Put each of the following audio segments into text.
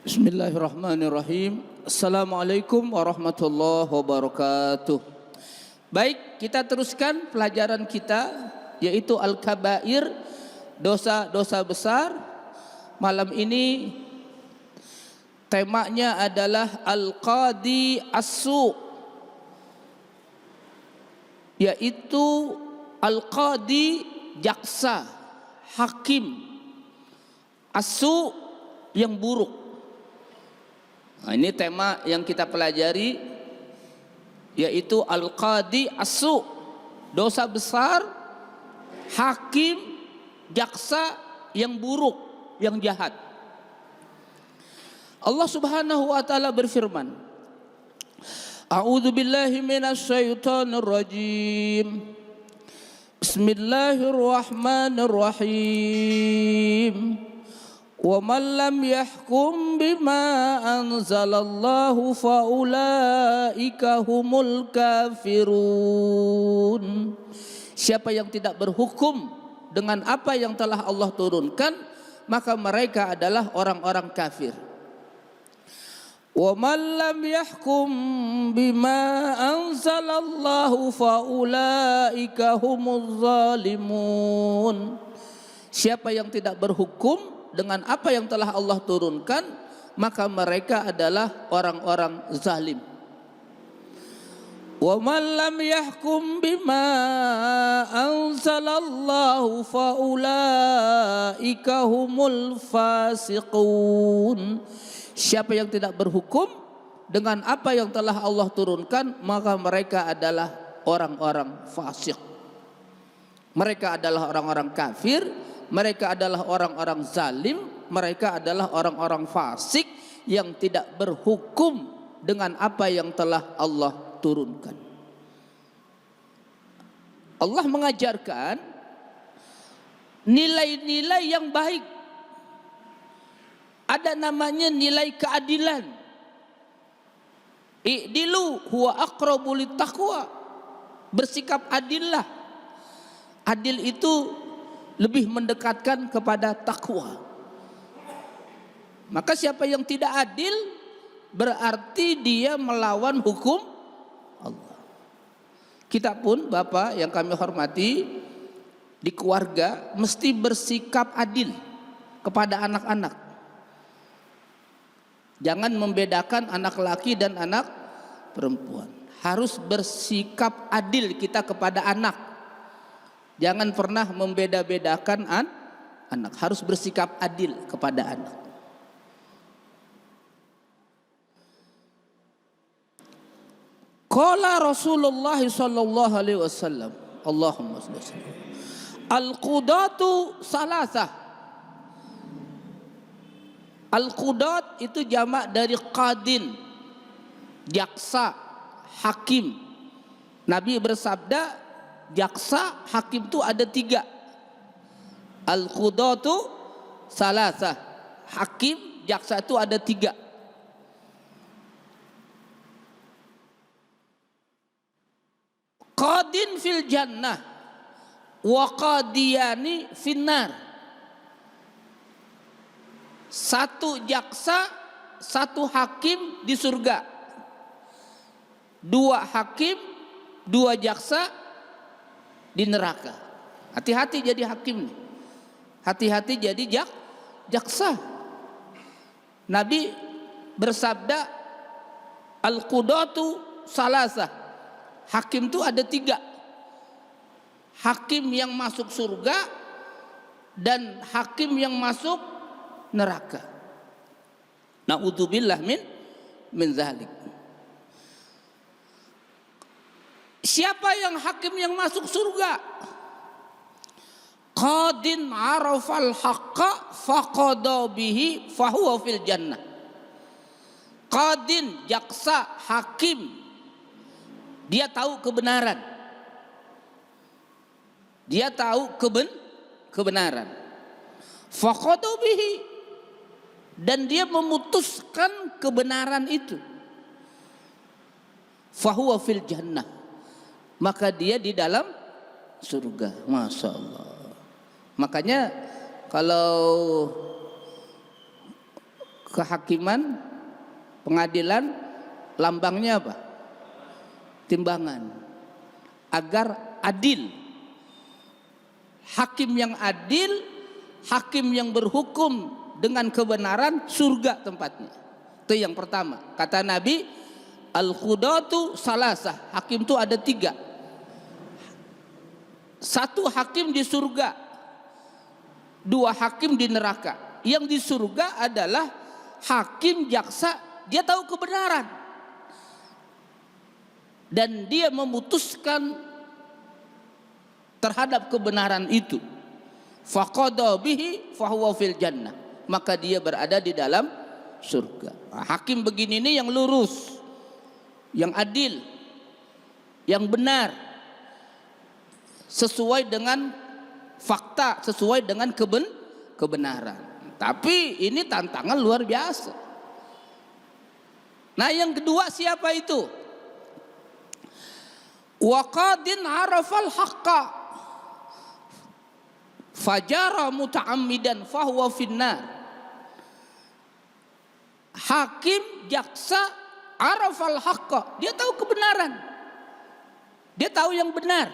Bismillahirrahmanirrahim. Assalamualaikum warahmatullahi wabarakatuh. Baik, kita teruskan pelajaran kita, yaitu Al-Kabair, dosa-dosa besar. Malam ini temanya adalah Al-Qadi As-Su, yaitu Al-Qadi jaksa, hakim, As-Su yang buruk. Nah, ini tema yang kita pelajari, yaitu Al-Qadi As-Su, dosa besar, hakim, jaksa yang buruk, yang jahat. Allah Subhanahu wa taala berfirman, A'udzu billahi minasy syaithanir rajim. Bismillahirrahmanirrahim. Wa man lam yahkum bima anzalallahu faulaika humul kafirun. Siapa yang tidak berhukum dengan apa yang telah Allah turunkan, maka mereka adalah orang-orang kafir. Wa man lam yahkum bima anzalallahu faulaika humuz zalimun. Siapa yang tidak berhukum dengan apa yang telah Allah turunkan, maka mereka adalah orang-orang zalim. Wa man lam yahkum bima anzalallahu faulaika humul fasiqun. Siapa yang tidak berhukum dengan apa yang telah Allah turunkan, maka mereka adalah orang-orang fasik. Mereka adalah orang-orang kafir, mereka adalah orang-orang zalim, mereka adalah orang-orang fasik yang tidak berhukum dengan apa yang telah Allah turunkan. Allah mengajarkan nilai-nilai yang baik. Ada namanya nilai keadilan. I'dilu huwa aqrabu littaqwa. Bersikap adillah. Adil itu lebih mendekatkan kepada takwa. Maka siapa yang tidak adil berarti dia melawan hukum Allah. Kita pun, Bapak yang kami hormati, di keluarga mesti bersikap adil kepada anak-anak. Jangan membedakan anak laki dan anak perempuan. Harus bersikap adil kita kepada anak. Jangan pernah membeda-bedakan anak. Harus bersikap adil kepada anak. Qala Rasulullah sallallahu alaihi wasallam, Allahumma shalli alaihi wasallam, al-qudatu salasah. Al-qudat itu jamak dari qadin, jaksa, hakim. Nabi bersabda, jaksa, hakim itu ada 3. Al-qudatu salasah. Hakim, jaksa itu ada 3. Qadin fil jannah wa qadiyani finnar. Satu jaksa, satu hakim di surga. 2 hakim, 2 jaksa di neraka. Hati-hati jadi hakim nih. Hati-hati jadi jaksa. Nabi bersabda, al-qudatu salasah. Hakim itu ada 3. Hakim yang masuk surga dan hakim yang masuk neraka. Na'udzubillah min zalik. Siapa yang hakim yang masuk surga? Qadin arafal haqqa faqada bihi fahuwa fil jannah. Qadin, jaksa, hakim, dia tahu kebenaran. Dia tahu kebenaran. Faqada bihi, dan dia memutuskan kebenaran itu. Fahuwa fil jannah, maka dia di dalam surga. Masya Allah. Makanya kalau kehakiman, pengadilan, lambangnya apa? Timbangan. Agar adil. Hakim yang adil, hakim yang berhukum dengan kebenaran, surga tempatnya. Itu yang pertama. Kata Nabi, al-qudatu salasah. Hakim itu ada 3. Satu hakim di surga, 2 hakim di neraka. Yang di surga adalah hakim jaksa, dia tahu kebenaran dan dia memutuskan terhadap kebenaran itu. Faqada bihi fahuwa fil jannah, maka dia berada di dalam surga. Hakim begini ini yang lurus, yang adil, yang benar, sesuai dengan fakta, sesuai dengan kebenaran. Tapi ini tantangan luar biasa. Nah, yang kedua siapa itu? Wa qadin arafal haqqa fajara muta'ammidan fahuwa finnar. Hakim jaksa arafal haqqa, dia tahu kebenaran, dia tahu yang benar.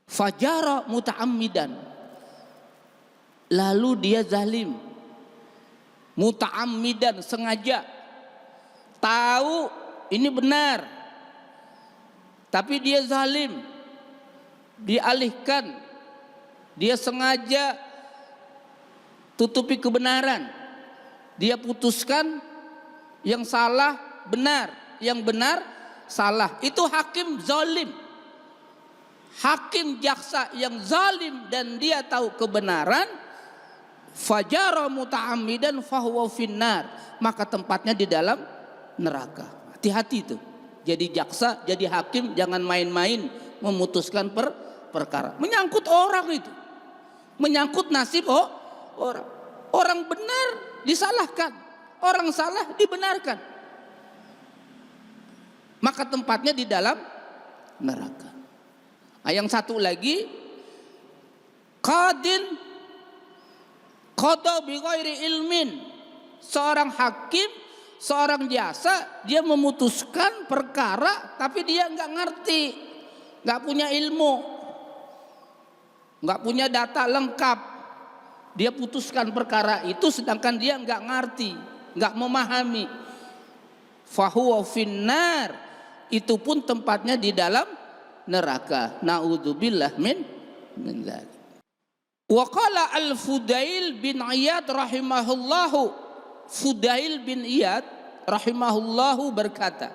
Fajara muta'ammidan, lalu dia zalim. Muta'ammidan, sengaja tahu ini benar tapi dia zalim, dialihkan, dia sengaja tutupi kebenaran, dia putuskan yang salah benar, yang benar salah. Itu hakim zalim. Hakim jaksa yang zalim dan dia tahu kebenaran, fajara muta'ammidan fahuwa finnar, maka tempatnya di dalam neraka. Hati-hati itu. Jadi jaksa, jadi hakim, jangan main-main memutuskan perkara. Menyangkut orang itu, menyangkut nasib orang. Orang benar disalahkan, orang salah dibenarkan, maka tempatnya di dalam neraka. Yang satu lagi, qadin qada bi ghairi ilmin, seorang hakim, seorang jasa, dia memutuskan perkara tapi dia nggak ngerti, nggak punya ilmu, nggak punya data lengkap. Dia putuskan perkara itu sedangkan dia nggak ngerti, nggak memahami. Fahuwa finnar, itu pun tempatnya di dalam neraka. Na'udzubillah min dzalik. Wa qala al-Fudail bin Iyad rahimahullahu, Fudail bin Iyad rahimahullahu berkata,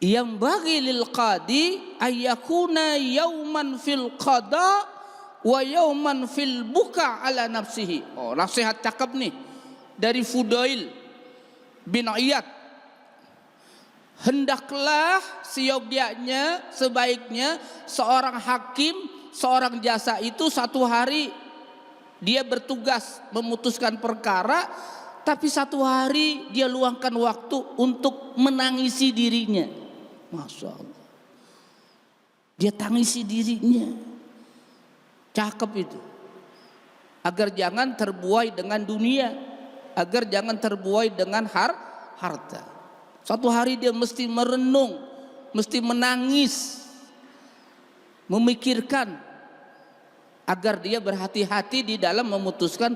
yang bagi lil qadi ayyakuna yauman fil qada wa yauman fil buka ala nafsihi. Oh, nasihat cakep nih dari Fudail bin Iyad. Hendaklah seyogyanya, sebaiknya seorang hakim, seorang jasa itu satu hari dia bertugas memutuskan perkara, tapi satu hari dia luangkan waktu untuk menangisi dirinya. Masya Allah, dia tangisi dirinya. Cakep itu. Agar jangan terbuai dengan dunia, agar jangan terbuai dengan harta. Satu hari dia mesti merenung, mesti menangis, memikirkan agar dia berhati-hati di dalam memutuskan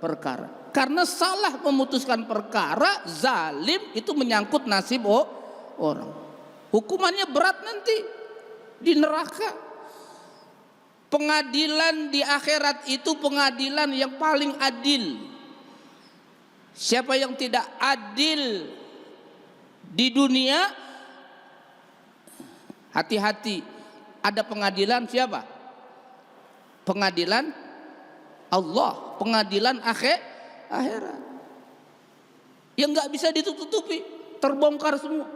perkara. Karena salah memutuskan perkara, zalim, itu menyangkut nasib orang. Hukumannya berat nanti di neraka. Pengadilan di akhirat itu pengadilan yang paling adil. Siapa yang tidak adil di dunia, hati-hati. Ada pengadilan siapa? Pengadilan Allah, pengadilan akhirat yang nggak bisa ditutupi, terbongkar semua.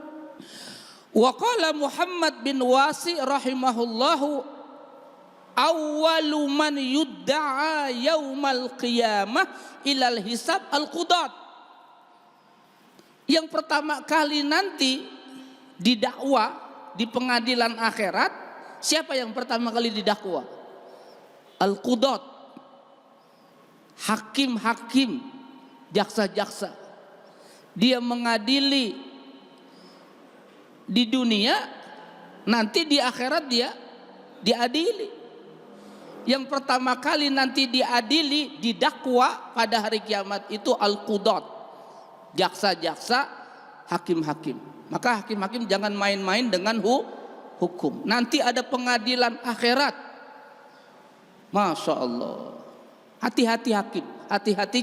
Wa qala Muhammad bin Wasi rahimahullahu, awwalu man yudda'a yaumal qiyamah ilal hisab al-qudat. Yang pertama kali nanti didakwa di pengadilan akhirat, siapa yang pertama kali didakwa? Al-qudat. hakim-hakim, jaksa-jaksa. Dia mengadili di dunia, nanti di akhirat dia diadili. Yang pertama kali nanti diadili, didakwa pada hari kiamat itu al-qudat, jaksa-jaksa, hakim-hakim. Maka hakim-hakim jangan main-main dengan hukum. Nanti ada pengadilan akhirat. Masya Allah. Hati-hati hakim, hati-hati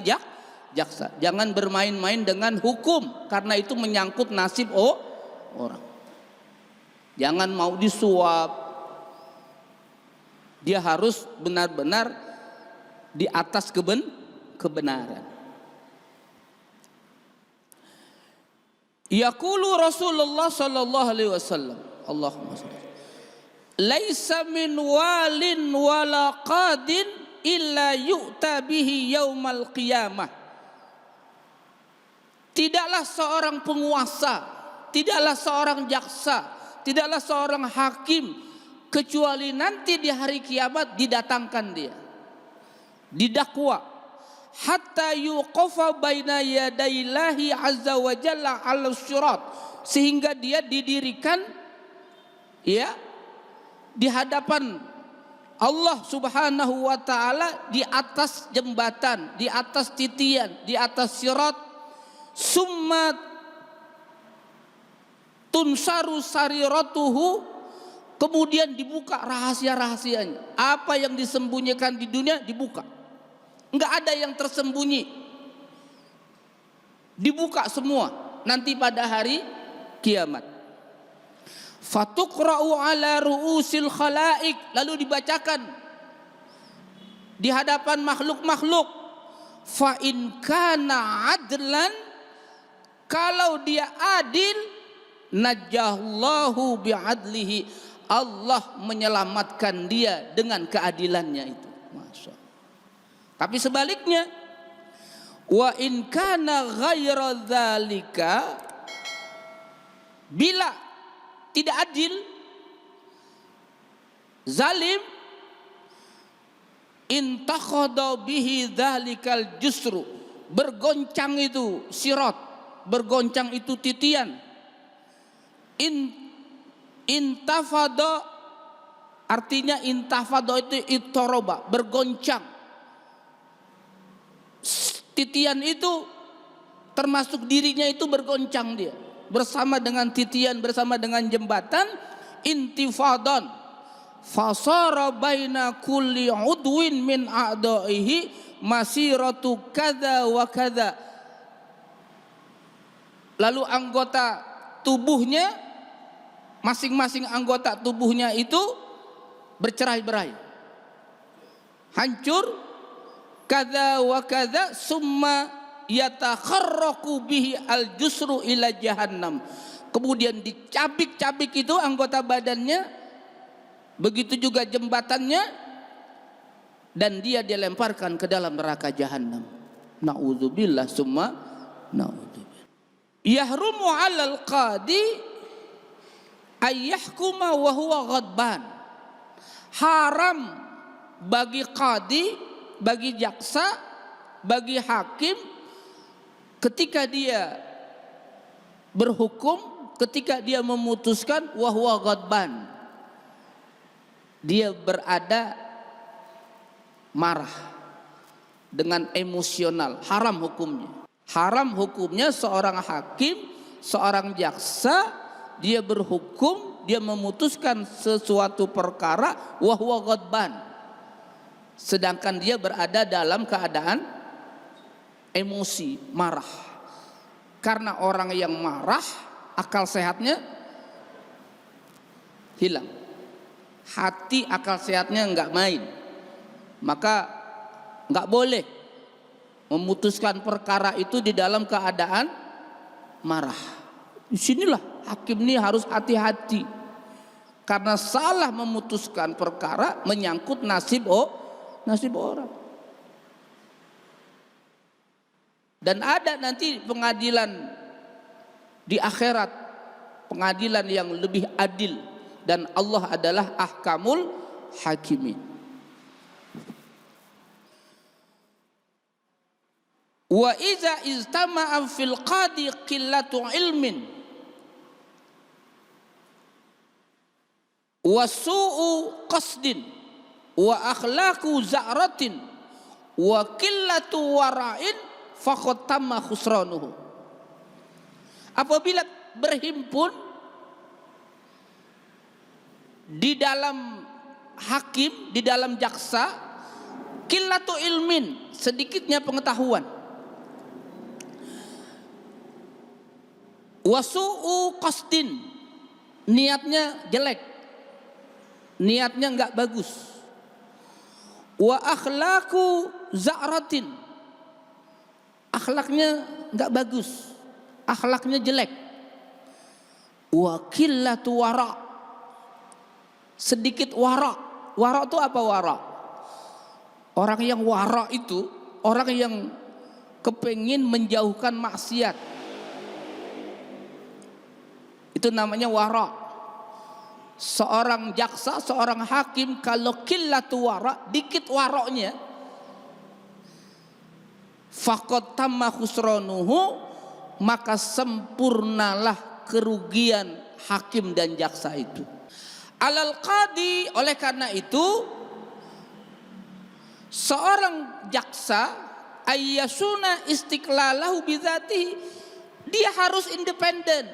jaksa. Jangan bermain-main dengan hukum, karena itu menyangkut nasib orang. Jangan mau disuap. Dia harus benar-benar di atas kebenaran. Yaqulu Rasulullah sallallahu alaihi wasallam, Allahumma shalli, laisa min walin wala qadin illa yu'ta bihi yaumal qiyamah. Tidaklah seorang penguasa, tidaklah seorang jaksa, tidaklah seorang hakim, kecuali nanti di hari kiamat didatangkan dia, didakwa, hatta yuqafa baina yadaillahi azza wa jalla ala syirat, sehingga dia didirikan ya di hadapan Allah subhanahu wa ta'ala, di atas jembatan, di atas titian, di atas syirat. Summa tunsaru sariratuhu, kemudian dibuka rahasia-rahasianya. Apa yang disembunyikan di dunia dibuka. Enggak ada yang tersembunyi. Dibuka semua nanti pada hari kiamat. Fatuqra'u ala ru'usil khalaik, lalu dibacakan di hadapan makhluk-makhluk. Fa in kana adlan, kalau dia adil, najallahu bi'adlihi, Allah menyelamatkan dia dengan keadilannya itu. Masya. Tapi sebaliknya, wa in kana ghaira dzalika, bila tidak adil, zalim, intakhadha bihi dzalikal jusru, bergoncang itu sirat, bergoncang itu titian. Intafado, artinya intafado itu itoroba, bergoncang. Titian itu termasuk dirinya itu bergoncang dia, bersama dengan titian, bersama dengan jembatan. Intifadon, fasara baina kulli udwin min a'daihi masiratu kadza wa kadza. Lalu anggota tubuhnya, masing-masing anggota tubuhnya itu bercerai-berai, hancur, kadza wa kadza, summa yatakharraqu bihi al-jusru ila jahannam. Kemudian dicabik-cabik itu anggota badannya, begitu juga jembatannya, dan dia dilemparkan ke dalam neraka jahannam. Nauzubillah summa nauzubillah. Yahrumu 'alal qadi ayyahkuma wa huwa ghadban. Haram bagi qadi, bagi jaksa, bagi hakim, ketika dia berhukum, ketika dia memutuskan, wa huwa ghadban, dia berada marah, dengan emosional. Haram hukumnya. Haram hukumnya seorang hakim, seorang jaksa, dia berhukum, dia memutuskan sesuatu perkara, wa huwa ghadban, sedangkan dia berada dalam keadaan emosi, marah. Karena orang yang marah, akal sehatnya hilang, hati akal sehatnya enggak main, maka enggak boleh memutuskan perkara itu di dalam keadaan marah. Disinilah hakim ini harus hati-hati, karena salah memutuskan perkara menyangkut nasib orang. Dan ada nanti pengadilan di akhirat, pengadilan yang lebih adil, dan Allah adalah ahkamul hakimin. Wa iza iztama'a fil qadi qillatu ilmin wa su'u qasdin wa akhlaqu za'ratin wa qillatu wara'in faqad tamma khusranuhu. Apabila berhimpun di dalam hakim, di dalam jaksa, qillatu ilmin, sedikitnya pengetahuan, wasu'u qasdin, niatnya jelek, niatnya enggak bagus, wa akhlaqu za'ratin, akhlaknya enggak bagus, akhlaknya jelek, wa qillatu wara', sedikit wara'. Wara' itu apa wara'? Orang yang wara' itu orang yang kepengin menjauhkan maksiat, itu namanya wara'. Seorang jaksa, seorang hakim kalau qillatu wara', dikit wara'nya, faqad tamma khusranuhu, maka sempurnalah kerugian hakim dan jaksa itu. Alal qadi, oleh karena itu seorang jaksa ayyasuna istiqlalahu bidzatihi, dia harus independen.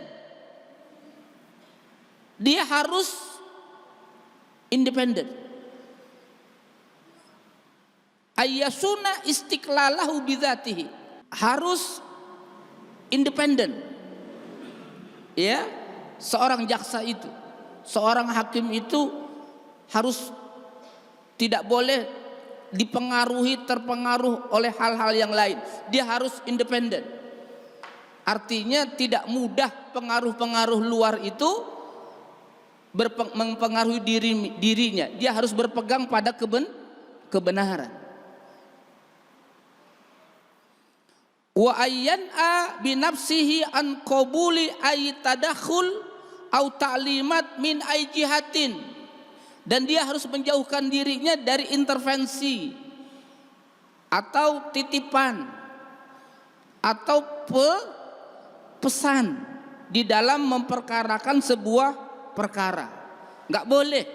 Dia harus independen. Ayyasuna istiqlalahu bidzatihi, harus independen. Ya, seorang jaksa itu, seorang hakim itu harus tidak boleh dipengaruhi, terpengaruh oleh hal-hal yang lain. Dia harus independen. Artinya tidak mudah pengaruh-pengaruh luar itu mempengaruhi dirinya. Dia harus berpegang pada kebenaran. Wa ayyan'a bi nafsihi an qabuli ay tadakhul au ta'limat min ay jihatin, dan dia harus menjauhkan dirinya dari intervensi atau titipan atau pesan di dalam memperkarakan sebuah perkara. Nggak boleh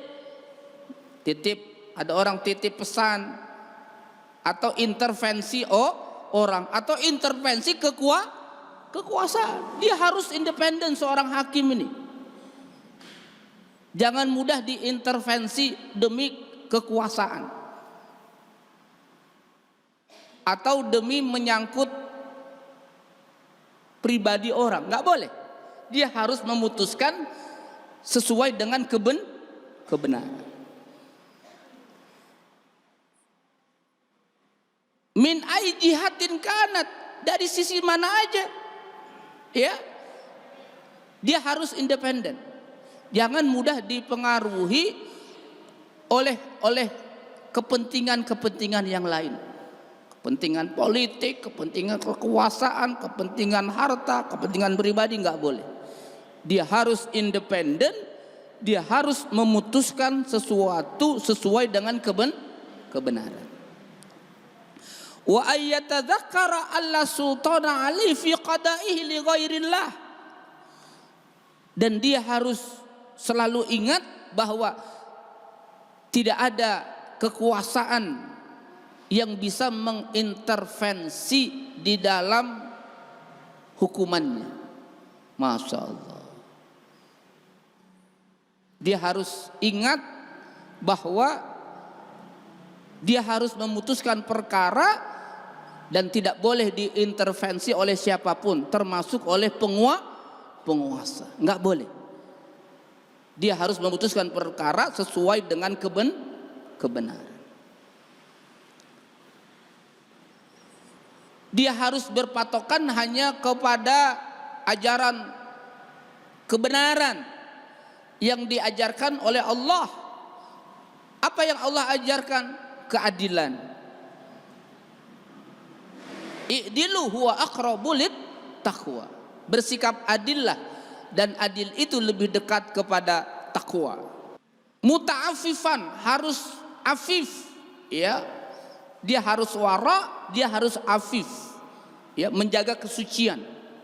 titip, ada orang titip pesan atau intervensi orang atau intervensi kekuasaan. Dia harus independen, seorang hakim ini. Jangan mudah diintervensi demi kekuasaan atau demi menyangkut pribadi orang. Nggak boleh. Dia harus memutuskan sesuai dengan kebenaran. Min ai jihatin kanat, dari sisi mana aja, ya, dia harus independen. Jangan mudah dipengaruhi oleh kepentingan-kepentingan yang lain, kepentingan politik, kepentingan kekuasaan, kepentingan harta, kepentingan pribadi. Nggak boleh. Dia harus independen, dia harus memutuskan sesuatu sesuai dengan kebenaran. Wa ayyatadzakkara alla sultana alaihi fi qada'ihi li ghairillah, dan dia harus selalu ingat bahwa tidak ada kekuasaan yang bisa mengintervensi di dalam hukumannya. Masya Allah. Dia harus ingat bahwa dia harus memutuskan perkara dan tidak boleh diintervensi oleh siapapun, termasuk oleh penguasa. Nggak boleh. Dia harus memutuskan perkara sesuai dengan kebenaran. Dia harus berpatokan hanya kepada ajaran kebenaran yang diajarkan oleh Allah. Apa yang Allah ajarkan? Keadilan. I'dilu huwa aqrabu lit taqwa. Bersikap adillah, dan adil itu lebih dekat kepada takwa. Muta'affifan, harus afif, ya. Dia harus wara, dia harus afif. ya, menjaga kesucian.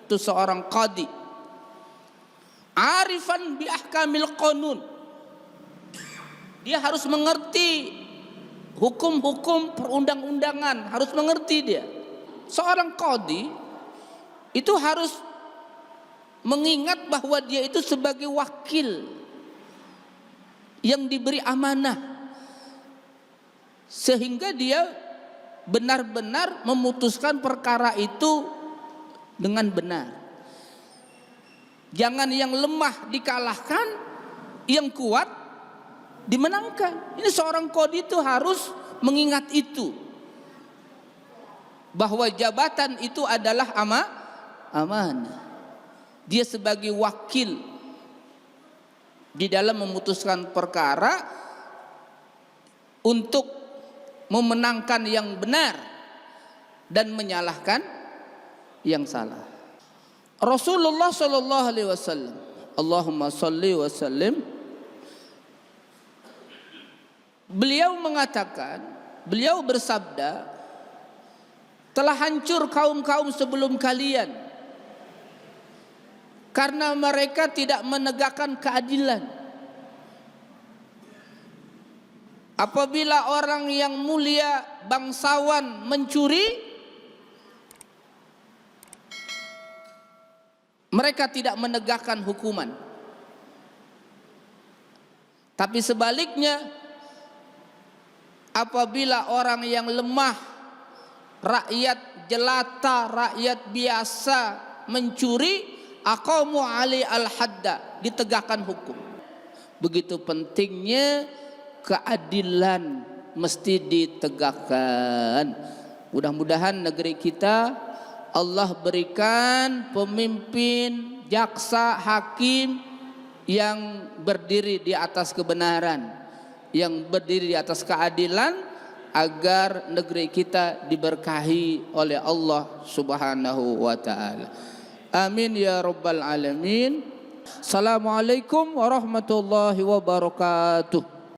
Itu seorang qadi. Arifan bi ahkamil qanun. Dia harus mengerti hukum-hukum perundang-undangan, harus mengerti dia. Seorang qadi itu harus mengingat bahwa dia itu sebagai wakil yang diberi amanah, sehingga dia benar-benar memutuskan perkara itu dengan benar. Jangan yang lemah dikalahkan, yang kuat dimenangkan. Ini seorang qadi itu harus mengingat itu, bahwa jabatan itu adalah amanah. Dia sebagai wakil di dalam memutuskan perkara untuk memenangkan yang benar dan menyalahkan yang salah. Rasulullah sallallahu alaihi wasallam, Allahumma shalli wa sallim, beliau mengatakan, beliau bersabda, telah hancur kaum-kaum sebelum kalian karena mereka tidak menegakkan keadilan. Apabila orang yang mulia bangsawan mencuri, mereka tidak menegakkan hukuman. Tapi sebaliknya, apabila orang yang lemah, rakyat jelata, rakyat biasa mencuri, aqamu ali al-hadda, ditegakkan hukum. Begitu pentingnya keadilan mesti ditegakkan. Mudah-mudahan negeri kita Allah berikan pemimpin, jaksa, hakim yang berdiri di atas kebenaran, yang berdiri di atas keadilan, agar negeri kita diberkahi oleh Allah Subhanahu wa ta'ala. Amin ya rabbal alamin. Assalamualaikum warahmatullahi wabarakatuh.